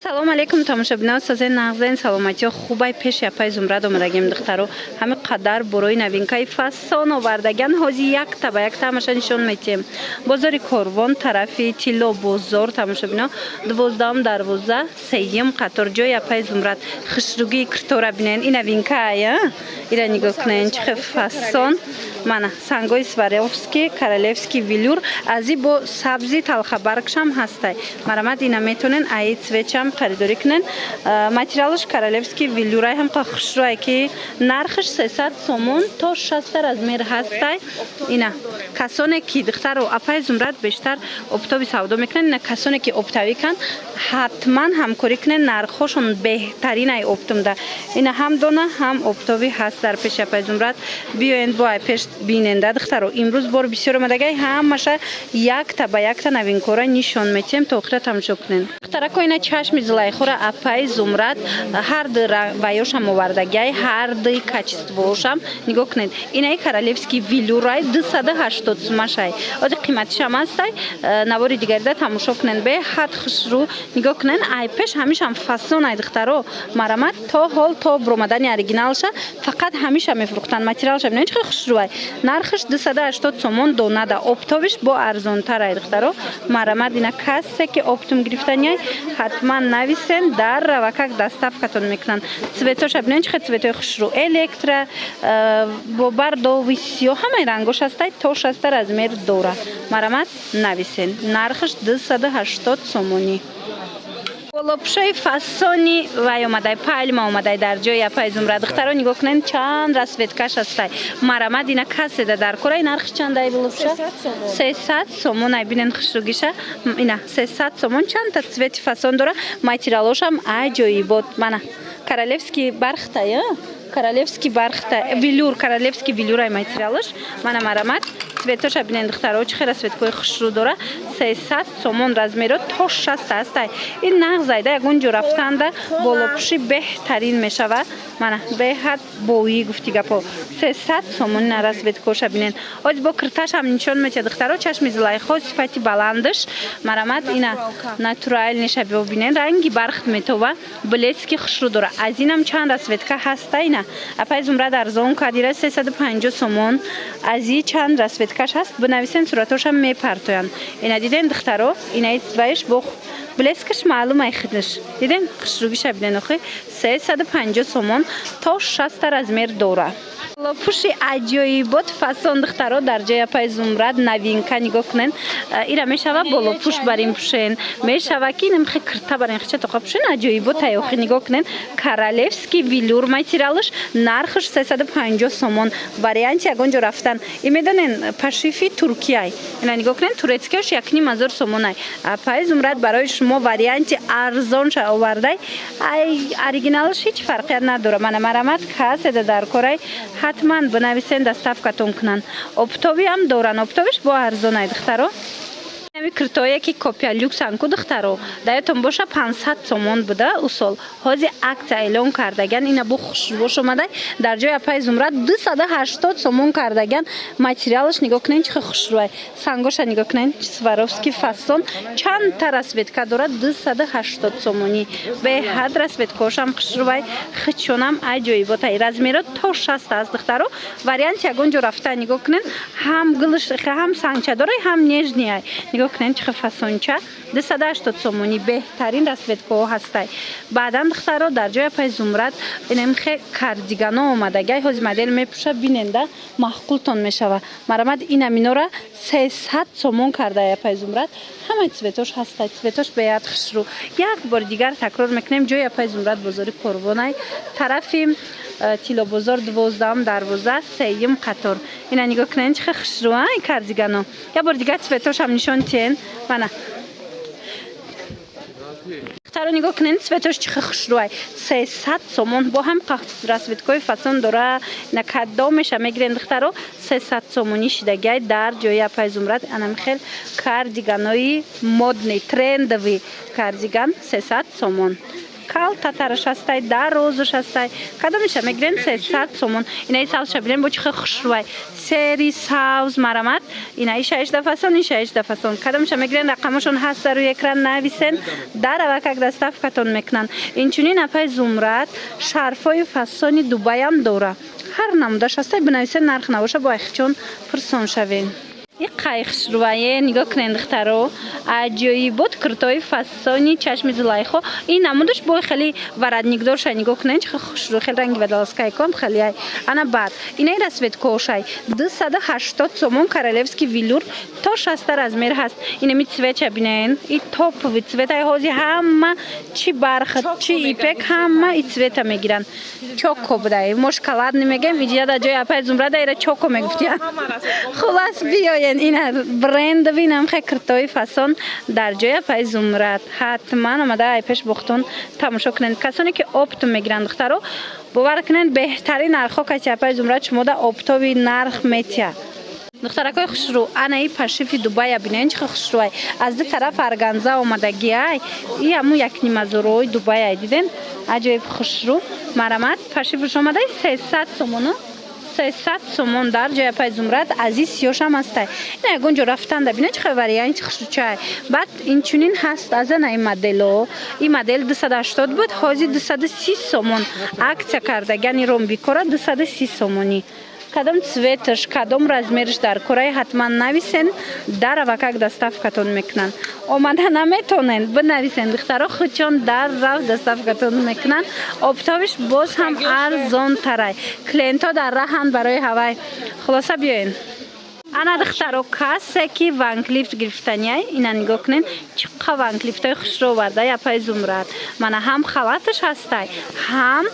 салом алейкум тамошобинон сазен нағзен саломатиё хубай пеши апай зумрад омадагем духтаро ҳами қадар борои новинкаи фасон овардаган ҳози якта ба як тамаша нишон метем бозори корвон тарафи тилло бозор тамошобино 12-12 сеюм қатор ҷои апай зумрад хушругии киртора бинен и новинкая ира нигоҳ кунен чихе фасон мана сангои сваровски королевский велюр ази бо сабзи талхабаргшам ҳастай марамад ина метонен аи цветчам خریداری کنن ماتریالش королевский велюрай هم خشروای که نرخش 300 سومون تا 60 размер هستای اینا کسانی که دختر و اپای زمرد بیشتر اپتوبی سودا میکنن اینا کسانی که اپتوی کن حتما همکاری کنن نرخشون بهترین ای اپتوم ده اینا هم دونه هم اپتوی هست در پیش اپای زمرد بیاین با پیش بیننده دختر و امروز بار بسیار اومدگی همشه یک تا به یک تا نوین کارا نشون میتیم تا آخر تماشا کنن دخترا کوینا چشم زلای خورا اپای زمرد هر در وایوشم آوردگی هر در کچستوشم نگاه کنید اینای королевский велюрай 280 сумашай از قیمتش هم هستای نواری دیگر ده تماشا کنن به حد خشرو نگاه کنن ای پیش همیشه هم فاسون ای دخترو مرامت تا حال تا برومدن اوریجینالش فقط همیشه میفروختن ماتریالش ببینید چه خشروای نرخش 280 سومون دونه ده اپتوبش با ارزان تر ای دخترو مرامت اینا کسی که اپتوم گرفتنی حتما نویسن در روکک دستافکتون میکنن цветош ببینید چه цветой خشرو الکترا با بردو ویسیو همه رنگش هستای تا 60 размер دوره مرامت نویسن نرخش 280 سومونی Лапшой фасони вай омадай пальма омадай дар ҷои апай зумрад духтаро нигоҳ кунед чанд расветкаш ҳастай марамад ина каседа дар кора нархи чандай лапша 300 сомон ай бинен хушругиша ина 300 сомон чанда цвети фасон дора материалошам аҷоибот мана королевский бархтай королевский бархтай велюр королевский велюр ай материалош мана марамад цветоша бинен духтаро чӣ хела цветкои хушрӯ дора 300 сомон размеро то 60 ҳастай ин нағзайда ягон ҷо рафтанда болопуши беҳтарин мешава мана беҳад боӣ гуфти гапо 300 сомон ина расветкоша бинен оз бо кирташам нишон меча духтаро чашми зулайхо сифати баландаш марамад ина натуралниша бинен ранги бархт метова блески хушрӯ дора аз инам чанд расветка ҳаста ина апай зумрад арзон кардира 350 сомон аз и чанд расветка каш هست بنویسین صورتاش هم میپرتوین اینا دیدین دخترو اینا وایش بخ بلسکش معلومه خودش دیدین خشروگیش ببینین آخه 350 سومون تا 60 размер دوره لپوشی عجایبات فاسون دخترها در جای پای زمرد نوینکا نگاه کنن اینا میشوه بالا پوش بریم پوشن میشوه که اینم خیلی کرتا برین خیلی تا پوشن عجایبات هایوخی نگاه کنن королевский велюр материалش نرخش 350 سومون وریانتی اگونجا رفتن این میدونین پشیفی ترکیه اینا نگاه کنن تورکیش 1,500 سومون ای پای زمرد برای شما وریانتی ارزان شه آورده ای اوریجینالش هیچ فرقی نداره من مرامت کاسه در کره حتما بنویسین دستافکتون کنن اپتوبی هم دورن اپتوبیش با ارزون ای دخترو نمی کرتویی که کپیا لوکس انکو دخترو دایتون باشه 500 سومون بوده اصول هازی اکت اعلان کردگن اینا بو خوشبوش اومده در جای اپای زمرد 280 سومون کردگن ماتریالش نگاه کنین چه خوشروی سنگوش نگاه کنین سواروفسکی فاسون چند تا رسویتکا داره 280 سومونی به حد رسویتکاش هم خوشروی خچونم عجایبات ای размерو تا 60 است دخترو وریانت یگون جو رفته نگاه کنین هم گلش هم سنگچه داره هم نژنی نگاه کنین چه فاسونچه 280 سومونی بهترین رسویتکا هستای بعدا دخترها در جای پای زمرد اینم خیلی کاردیگانا اومدگی هاز مدل میپوشه بیننده معقولتون میشوه مرامد این اینا را 300 سومون کرده پای زمرد همه цветош هستای цветоش بیاد خشرو یک بار دیگر تکرار میکنیم جای پای زمرد بازاری کروانای طرفی تیلو بازار 12-12 سیوم قطار اینا نگاه کنین چه خشروه کاردیگانا یک بار دیگر цветоش هم نشون تین منه دخترا نگاه کنین цветош چه خشروه 300 سومون با هم رسویتکای فاسون داره نکدام میشه میگیرین دخترا 300 سومونی شدگی در جای پای زمرد انم خیلی کاردیگانای مدنی ترندوی کاردیگان 300 سومون калтатараш ҳастай, дарозаш ҳастай. Кадомиша мегирен 300 сомон. Инаи савзша бинен бо чӣ хел хушрӯвай. Сери савз марамат. Инаи 16 фасон, ин 16 фасон. Кадомиша мегирен рақамашон ҳаст дар рӯи экран нависен. Дарава как доставкатон мекунанд. Инчунин апай Зумрад шарфҳои фасони Дубайам дора. Ҳар намудаш ҳастай бинависен, нарх набоша бо айхчон пурсон шавен. И қайхшрувае нигоҳ кунед духтаро, аҷоибот куртои фасони чашми Зулайхо. Ин намудаш бо хеле варадникдорша нигоҳ кунед, чӣ хушрӯ, хеле ранги вадаласкайкон хеле ай. Ана баъд инаи расветкошай 280 сомон королевский велюр то 6 размер ҳаст. Инами цветша бинен, и топови цветаи ҳозир ҳама чи бархат, чи ипек ҳама и цвета мегиранд. Чоко будай, мо шоколадни мегем, иҷа дар ҷои апай Зумрада ира чоко мегуфтия. Хулас биёед ина брендови намхе куртои фасон дар ҷои апай Зумрад. Ҳатман омада ай пеш бохтон тамошо кунед. Касоне ки оптом мегиранд духтаро, бовар кунед беҳтарин нархҳо каси апай Зумрад шумода оптови нарх метия. Духтаракои хушрӯ, анаи пашифи Дубая бинен чӣ хушрӯай. Аз ду тараф арганза омадагиай. И ҳамун 1,5 Дубая диден. Аҷоиб хушрӯ. Марамат пашифуш омадай 300 сомон. 300 сомон дар ҷои апай Зумрад азиз сиёшам ҳастай. Ина ягон ҷо рафтанда бина чихе варианти хушрӯчай. Баъд инчунин ҳаст аз анаи модело. И модел 280 буд, ҳозир 230 сомон. Аксия кардагани ромбикора 230 сомонӣ. Кадом цветаш, кадом размераш дар кораи ҳатман нависен, дарава как доставкатон мекунанд. Омада наметонен, бинависен духтаро хучон даррав доставкатон мекунанд. Оптовиш боз ҳам арзонтарай. Клиентҳо дар раҳанд барои ҳавай. Хулоса биёен. Ана духтаро касе ки ванклифт гирифтанияй, ина нигоҳ кунен, чиққа ванклифтои хушрӯ овардаи апай Зумрад. Мана ҳам халаташ ҳастай, ҳам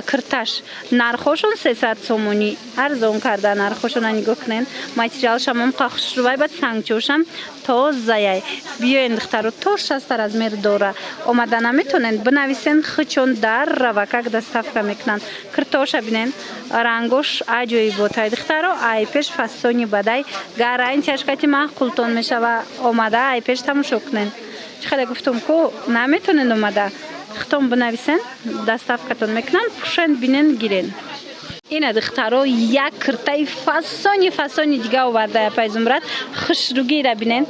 курташ. Нархошон 300 сомонӣ. Арзон карда нархошона нигоҳ кунен. Материалшам омқа хушрӯвай бад сангчошам тозаяй. Биёен духтаро то 6 размер дора. Омада наметонен, бинависен хучон даррава как доставка мекунанд. Куртоша бинен, рангош аҷоиботай духтаро, ай пеш фасони бадай гарантияш кати маҳқултон мешава. Омада ай пеш тамошо кунен. Чӣ хеле гуфтум ку наметонен омада хитом бинависен, доставкатон мекунанд, пушен бинен гирен. Ина духтаро як куртаи фасони дига оварда апай Зумрад. Хушрӯгира бинен.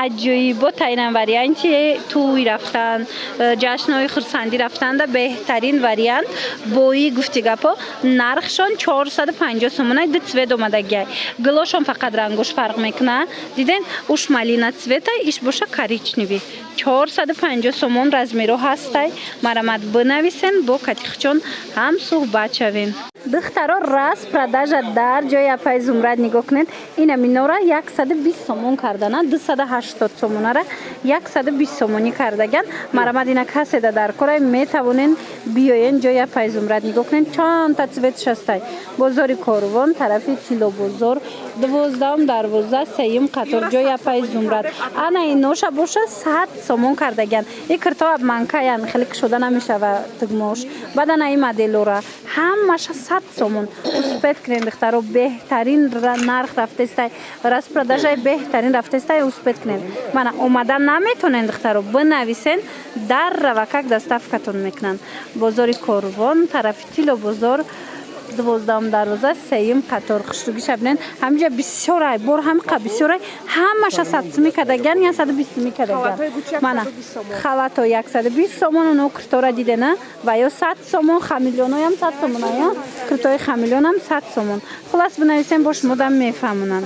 Аҷоибота ина варианти туй рафтан, ҷашнҳои хурсандӣ рафтанда беҳтарин вариант. Бои гуфти гапо нархшон 450 сомонай ду цвет омадагиай. Гилошон фақат рангош фарқ мекуна. Диден уш малина цветай, иш боша коричневӣ. 450 сомон размеро ҳастай. Марамат бинависен, бо катихчон ҳам суҳбат шавен. Духтаро рас продажа дар ҷои апай Зумрад нигоҳ кунед. Ина минора 120 сомон кардана, 280 сомонара 120 сомонӣ кардаган. Марамат ина каседа дар корай метавонен биёен ҷои апай Зумрад нигоҳ кунед. Чонта цветш ҳастай. Бозори Корвон, тарафи Тило бозор, 12 дарвоза, 3 қатор ҷои апай Зумрад. Ана иноша боша 100 сомон кардаган. И курто обманкаян, хеле кушода намешава тугмош. Баъд ана и моделора ҳамаша 100 сомон. Успед кунед духтаро, беҳтарин нарх рафтестай. Распродажаи беҳтарин рафтестай, успед кунед. Мана омада наметонен духтаро, бинависен, даррава как доставкатон мекунанд. Бозори Корвон, тарафи Тило бозор, 12 дарвоза, 3 қатор. Хушрӯгиша бинен. Ҳамиҷа бисёрай, бор ҳамиқа бисёрай. Ҳамаша 100 сомӣ кадаган, я 120 кадаган. Мана халато 120 сомон, оно куртора дидена, ва ё 100 сомон, хамилёноям 100 сомон, я куртои хамилёнам 100 сомон. Хулас бинависен, бо шумо дам мефаҳмонанд.